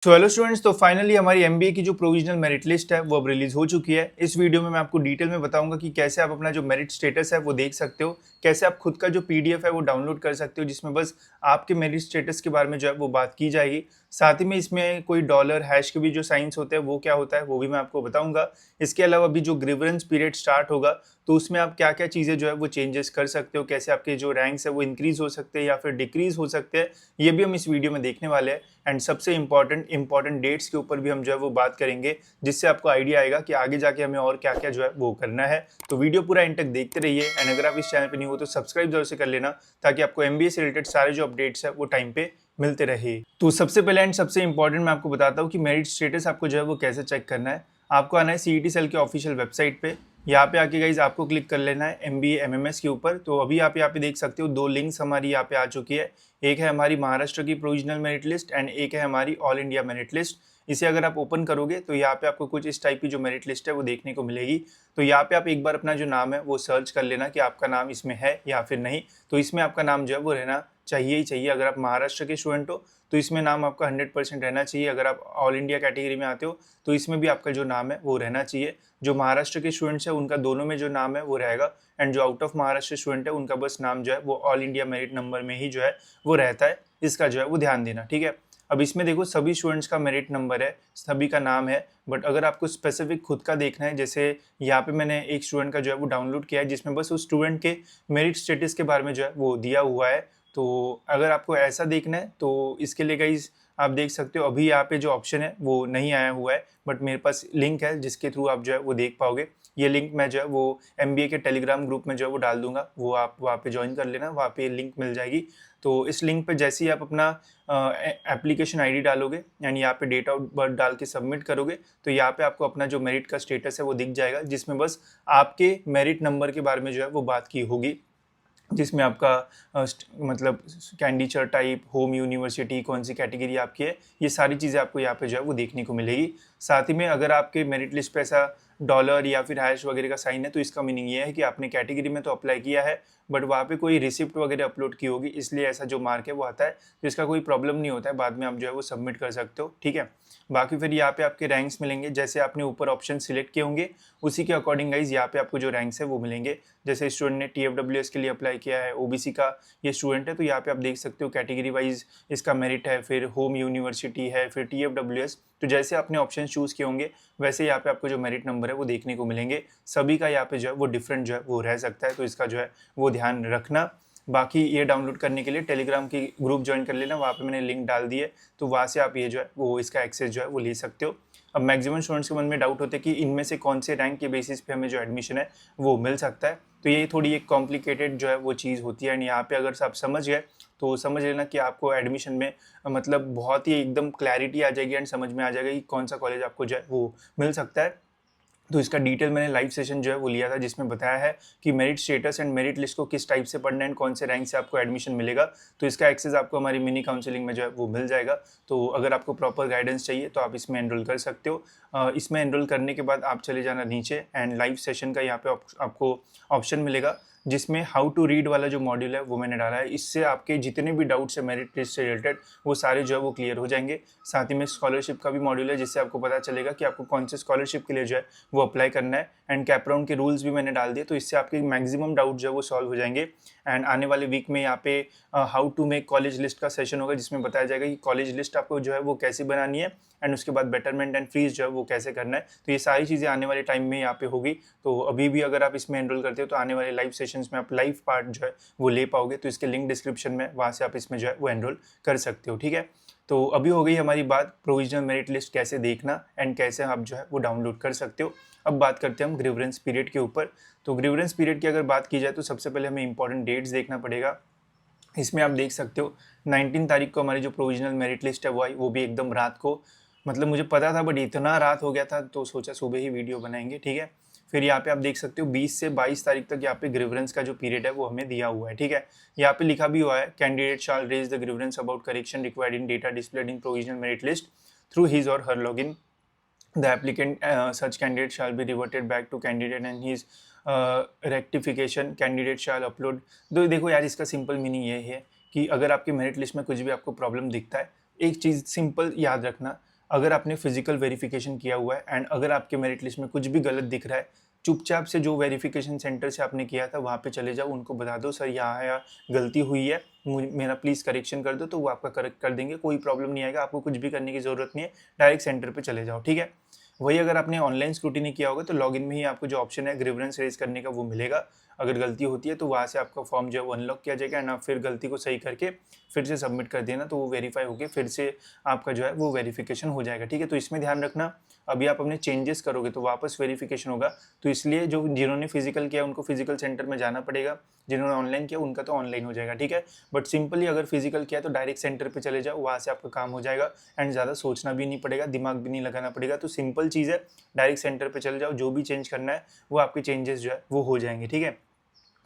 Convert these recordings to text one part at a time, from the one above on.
तो hello students, तो finally हमारी एमबीए की जो प्रोविजनल मेरिट लिस्ट है वो अब रिलीज हो चुकी है। इस वीडियो में मैं आपको डिटेल में बताऊंगा कि कैसे आप अपना जो मेरिट स्टेटस है वो देख सकते हो, कैसे आप खुद का जो पीडीएफ है वो डाउनलोड कर सकते हो जिसमें बस आपके मेरिट स्टेटस के बारे में जो है वो बात की जाएगी। साथ ही में इसमें कोई डॉलर हैश के भी जो साइंस होते हैं वो क्या होता है वो भी मैं आपको बताऊंगा। इसके अलावा अभी जो ग्रीवेंस पीरियड स्टार्ट होगा तो उसमें आप क्या क्या चीज़ें जो है वो चेंजेस कर सकते हो, कैसे आपके जो रैंक्स है वो इंक्रीज हो सकते हैं या फिर डिक्रीज हो सकते हैं, ये भी हम इस वीडियो में देखने वाले हैं। एंड सबसे इंपॉर्टेंट डेट्स के ऊपर भी हम जो है वो बात करेंगे, जिससे आपको आइडिया आएगा कि आगे जाके हमें और क्या क्या जो है वो करना है। तो वीडियो पूरा एंड तक देखते रहिए। एंड अगर आप इस चैनल पे नहीं हो तो सब्सक्राइब जरूर से कर लेना, ताकि आपको एमबीए से रिलेटेड सारे जो अपडेट्स है वो टाइम पे मिलते रहे। तो सबसे पहले एंड सबसे इंपॉर्टेंट मैं आपको बताता हूँ कि मेरिट स्टेटस आपको जो है वो कैसे चेक करना है। आपको आना है सीईटी सेल के ऑफिशियल वेबसाइट पे। यहाँ पे आके गाइज आपको क्लिक कर लेना है एमबीए एमएमएस के ऊपर। तो अभी आप यहाँ पे देख सकते हो दो लिंक्स हमारी यहाँ पे आ चुकी है। एक है हमारी महाराष्ट्र की प्रोविजनल मेरिट लिस्ट एंड एक है हमारी ऑल इंडिया मेरिट लिस्ट। इसे अगर आप ओपन करोगे तो यहाँ पे आपको कुछ इस टाइप की जो मेरिट लिस्ट है वो देखने को मिलेगी। तो यहाँ पे आप एक बार अपना जो नाम है वो सर्च कर लेना कि आपका नाम इसमें है या फिर नहीं। तो इसमें आपका नाम जो है वो रहना चाहिए ही चाहिए। अगर आप महाराष्ट्र के स्टूडेंट हो तो इसमें नाम आपका 100% रहना चाहिए। अगर आप ऑल इंडिया कैटेगरी में आते हो तो इसमें भी आपका जो नाम है वो रहना चाहिए। जो महाराष्ट्र के स्टूडेंट्स हैं उनका दोनों में जो नाम है वो रहेगा, एंड जो आउट ऑफ महाराष्ट्र स्टूडेंट है उनका बस नाम जो है वो ऑल इंडिया मेरिट नंबर में ही जो है वो रहता है। इसका जो है वो ध्यान देना, ठीक है। अब इसमें देखो सभी स्टूडेंट्स का मेरिट नंबर है, सभी का नाम है। बट अगर आपको स्पेसिफिक खुद का देखना है, जैसे यहाँ पे मैंने एक स्टूडेंट का जो है वो डाउनलोड किया है जिसमें बस उस स्टूडेंट के मेरिट स्टेटस के बारे में जो है वो दिया हुआ है। तो अगर आपको ऐसा देखना है तो इसके लिए गाइस आप देख सकते हो अभी यहाँ पे जो ऑप्शन है वो नहीं आया हुआ है, बट मेरे पास लिंक है जिसके थ्रू आप जो है वो देख पाओगे। ये लिंक मैं जो है वो एमबीए के टेलीग्राम ग्रुप में जो है वो डाल दूंगा, वो आप वहाँ पे ज्वाइन कर लेना, वहाँ पे लिंक मिल जाएगी। तो इस लिंक पे जैसे ही आप अपना एप्लीकेशन आईडी डालोगे यानी यहाँ पे डेट ऑफ बर्थ डाल के सबमिट करोगे तो यहाँ पे आपको अपना जो मेरिट का स्टेटस है वो दिख जाएगा, जिसमें बस आपके मेरिट नंबर के बारे में जो है वो बात की होगी। जिसमें आपका मतलब कैंडिडेट टाइप, होम यूनिवर्सिटी, कौन सी कैटेगरी आपकी है, ये सारी चीज़ें आपको यहाँ पे जो है वो देखने को मिलेगी। साथ ही में अगर आपके मेरिट लिस्ट पे ऐसा डॉलर या फिर हैश वगैरह का साइन है तो इसका मीनिंग ये है कि आपने कैटेगरी में तो अप्लाई किया है, बट वहाँ पे कोई रिसिप्ट वगैरह अपलोड की होगी, इसलिए ऐसा जो मार्क है वो आता है। तो इसका कोई प्रॉब्लम नहीं होता है, बाद में आप जो है वो सबमिट कर सकते हो, ठीक है। बाकी फिर यहाँ पे आपके रैंक्स मिलेंगे, जैसे आपने ऊपर ऑप्शन सिलेक्ट किए होंगे उसी के अकॉर्डिंग गाइज यहाँ पे आपको जो रैंक्स है वो मिलेंगे। जैसे स्टूडेंट ने TFWS के लिए अप्लाई किया है, ओबीसी का ये स्टूडेंट है, तो यहाँ पे आप देख सकते हो कैटेगरी वाइज इसका मेरिट है, फिर होम यूनिवर्सिटी है, फिर TFWS। तो जैसे आपने ऑप्शन चूज किए होंगे वैसे यहाँ पे आपको जो मेरिट नंबर है वो देखने को मिलेंगे। सभी का यहाँ पे जो है वो डिफरेंट जो है वो रह सकता है, तो इसका जो है वो ध्यान रखना। बाकी ये डाउनलोड करने के लिए टेलीग्राम की ग्रुप ज्वाइन कर लेना, वहाँ पे मैंने लिंक डाल दी है, तो वहाँ से आप ये जो है वो इसका एक्सेस जो है वो ले सकते हो। अब मैक्सिमम स्टूडेंट्स के मन में डाउट होता है कि इनमें से कौन से रैंक के बेसिस पे हमें जो एडमिशन है वो मिल सकता है। तो ये थोड़ी एक कॉम्प्लिकेटेड जो है वो चीज़ होती है, एंड यहाँ पे अगर आप समझ गए तो समझ लेना कि आपको एडमिशन में मतलब बहुत ही एकदम क्लैरिटी आ जाएगी एंड समझ में आ जाएगा कि कौन सा कॉलेज आपको जो है वो मिल सकता है। तो इसका डिटेल मैंने लाइव सेशन जो है वो लिया था, जिसमें बताया है कि merit status and merit list को किस टाइप से पढ़ना है एंड कौन से रैंक से आपको एडमिशन मिलेगा। तो इसका एक्सेस आपको हमारी मिनी काउंसलिंग में जो है वो मिल जाएगा। तो अगर आपको प्रॉपर गाइडेंस चाहिए तो आप इसमें एनरोल कर सकते हो। इसमें एनरोल करने के बाद आप चले जाना नीचे एंड लाइव सेशन का यहाँ पे आपको ऑप्शन मिलेगा, जिसमें हाउ टू रीड वाला जो मॉड्यूल है वो मैंने डाला है। इससे आपके जितने भी डाउट्स है मेरिट लिस्ट से रिलेटेड वो सारे जो है वो क्लियर हो जाएंगे। साथ ही में स्कॉलरशिप का भी मॉड्यूल है, जिससे आपको पता चलेगा कि आपको कौन से स्कॉलरशिप के लिए जो है वो अप्लाई करना है, एंड कैपराउंड के रूल्स भी मैंने डाल दिए, तो इससे आपके मैक्सिमम डाउट जो है वो सॉल्व हो जाएंगे। एंड आने वाले वीक में यहाँ पे how to make college list का सेशन होगा, जिसमें बताया जाएगा कि कॉलेज लिस्ट आपको जो है वो कैसे बनानी है एंड उसके बाद बेटरमेंट एंड फ्रीज जो है वो कैसे करना है। तो ये सारी चीज़ें आने वाले टाइम में यहाँ पे होगी। तो अभी भी अगर आप इसमें एनरोल करते हो तो आने वाले लाइव सेशंस में आप लाइव पार्ट जो है वो ले पाओगे। तो इसके लिंक डिस्क्रिप्शन में, वहाँ से आप इसमें जो है वो एनरोल कर सकते हो, ठीक है। तो अभी हो गई हमारी बात प्रोविजनल मेरिट लिस्ट कैसे देखना एंड कैसे आप जो है वो डाउनलोड कर सकते हो। अब बात करते हैं हम ग्रीवेंस पीरियड के ऊपर। तो ग्रीवेंस पीरियड की अगर बात की जाए तो सबसे पहले हमें इंपॉर्टेंट डेट्स देखना पड़ेगा। इसमें आप देख सकते हो 19 तारीख को हमारी जो प्रोविजनल मेरिट लिस्ट है वो आई, वो भी एकदम रात को। मतलब मुझे पता था बट इतना रात हो गया था तो सोचा सुबह ही वीडियो बनाएंगे, ठीक है। फिर यहाँ पे आप देख सकते हो 20 से 22 तारीख तक यहाँ पे ग्रीवेंस का जो पीरियड है वो हमें दिया हुआ है, ठीक है। यहाँ पे लिखा भी हुआ है candidate shall raise the grievance about correction required in data displayed in provisional merit list through his और her login. The applicant such candidate shall be reverted back to candidate and his rectification candidate shall upload। तो देखो यार, इसका simple meaning ये है कि अगर आपके मेरिट लिस्ट में कुछ भी आपको प्रॉब्लम दिखता है, एक चीज़ सिंपल याद रखना, अगर आपने फिजिकल वेरिफिकेशन किया हुआ है एंड अगर आपके मेरिट लिस्ट में कुछ भी गलत दिख रहा है, चुपचाप से जो वेरिफिकेशन सेंटर से आपने किया था वहाँ पे चले जाओ, उनको बता दो सर यहाँ गलती हुई है, मेरा प्लीज़ करेक्शन कर दो, तो वो आपका करेक्ट कर देंगे, कोई प्रॉब्लम नहीं आएगा, आपको कुछ भी करने की ज़रूरत नहीं है, डायरेक्ट सेंटर पे चले जाओ, ठीक है। वही अगर आपने ऑनलाइन स्क्रूटिनी किया होगा तो लॉगिन में ही आपको जो ऑप्शन है ग्रीवेंस रेज करने का वो मिलेगा। अगर गलती होती है तो वहाँ से आपका फॉर्म जो है वो अनलॉक किया जाएगा एंड आप फिर गलती को सही करके फिर से सबमिट कर देना, तो वो वेरीफाई होकर फिर से आपका जो है वो वेरिफिकेशन हो जाएगा, ठीक है। तो इसमें ध्यान रखना, अभी आप अपने चेंजेस करोगे तो वापस वेरिफिकेशन होगा, तो इसलिए जो जिन्होंने फिजिकल किया उनको फिजिकल सेंटर में जाना पड़ेगा, जिन्होंने ऑनलाइन किया उनका तो ऑनलाइन हो जाएगा, ठीक है। बट सिंपली अगर फिजिकल किया तो डायरेक्ट सेंटर पे चले जाओ, वहाँ से आपका काम हो जाएगा एंड ज़्यादा सोचना भी नहीं पड़ेगा, दिमाग भी नहीं लगाना पड़ेगा। तो सिंपल चीज़ है, डायरेक्ट सेंटर पे चले जाओ, जो भी चेंज करना है वो आपके चेंजेस जो है वो हो जाएंगे, ठीक है।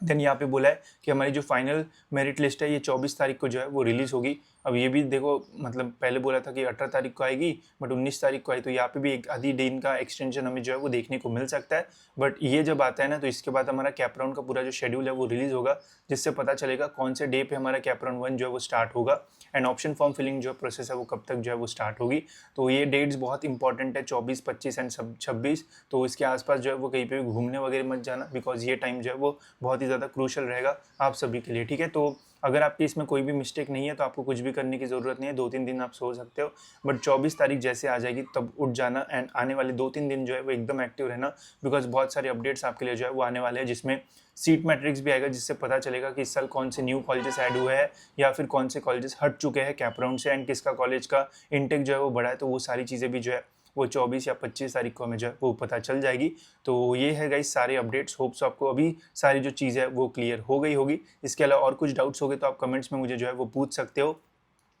देन यहाँ पे बोला है कि हमारी जो फाइनल मेरिट लिस्ट है ये 24 तारीख को जो है वो रिलीज़ होगी। अब ये भी देखो, मतलब पहले बोला था कि 18 तारीख को आएगी बट 19 तारीख को आई, तो यहाँ पे भी एक आधी दिन का एक्सटेंशन हमें जो है वो देखने को मिल सकता है। बट ये जब आता है ना तो इसके बाद हमारा कैप राउंड का पूरा जो शेड्यूल है वो रिलीज़ होगा, जिससे पता चलेगा कौन से डे पे हमारा कैप राउंड 1 जो है वो स्टार्ट होगा एंड ऑप्शन फॉर्म फिलिंग जो प्रोसेस है वो कब तक जो है वो स्टार्ट होगी। तो ये डेट्स बहुत इंपॉर्टेंट है, 24, 25 एंड 26। तो इसके आसपास जो है वो कहीं पे भी घूमने वगैरह मत जाना, बिकॉज ये टाइम जो है वो बहुत ही ज़्यादा क्रूशल रहेगा आप सभी के लिए, ठीक है। तो अगर आपकी इसमें कोई भी मिस्टेक नहीं है तो आपको कुछ भी करने की ज़रूरत नहीं है, 2-3 दिन आप सो सकते हो, बट 24 तारीख जैसे आ जाएगी तब उठ जाना एंड आने वाले 2-3 दिन जो है वो एकदम एक्टिव रहना, बिकॉज बहुत सारे अपडेट्स आपके लिए जो है वो आने वाले हैं, जिसमें सीट मैट्रिक्स भी आएगा, जिससे पता चलेगा कि इस साल कौन से न्यू कॉलेजेस ऐड हुए हैं या फिर कौन से कॉलेजेस हट चुके हैं कैप राउंड से एंड किसका कॉलेज का इनटेक जो है वो बढ़ा है। तो वो सारी चीज़ें भी जो है वो 24 या 25 तारीख को हमें जो है वो पता चल जाएगी। तो ये है गाइस सारे अपडेट्स, होप्स आपको अभी सारी जो चीज़ है वो क्लियर हो गई होगी। इसके अलावा और कुछ डाउट्स हो गए तो आप कमेंट्स में मुझे जो है वो पूछ सकते हो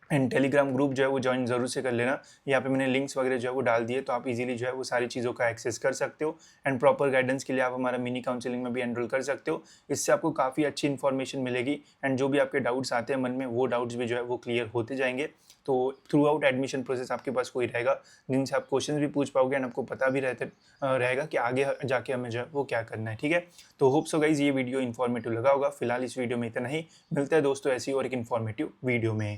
एंड टेलीग्राम ग्रुप जो है वो ज्वाइन ज़रूर से कर लेना, यहाँ पे मैंने लिंक्स वगैरह जो है वो डाल दिए, तो आप इजीली जो है वो सारी चीज़ों का एक्सेस कर सकते हो एंड प्रॉपर गाइडेंस के लिए आप हमारा मिनी काउंसलिंग में भी एनरोल कर सकते हो। इससे आपको काफ़ी अच्छी इन्फॉर्मेशन मिलेगी एंड जो भी आपके डाउट्स आते हैं मन में वो डाउट्स भी जो है वो क्लियर होते जाएंगे। तो थ्रू आउट एडमिशन प्रोसेस आपके पास कोई रहेगा जिनसे आप क्वेश्चन भी पूछ पाओगे एंड आपको पता भी रहेगा कि आगे जाके हमें जो है वो क्या करना है, ठीक है। तो होप सो गाइज ये वीडियो इन्फॉर्मेटिव लगा होगा। फिलहाल इस वीडियो में इतना ही, मिलता है दोस्तों ऐसी और एक इन्फॉर्मेटिव वीडियो में।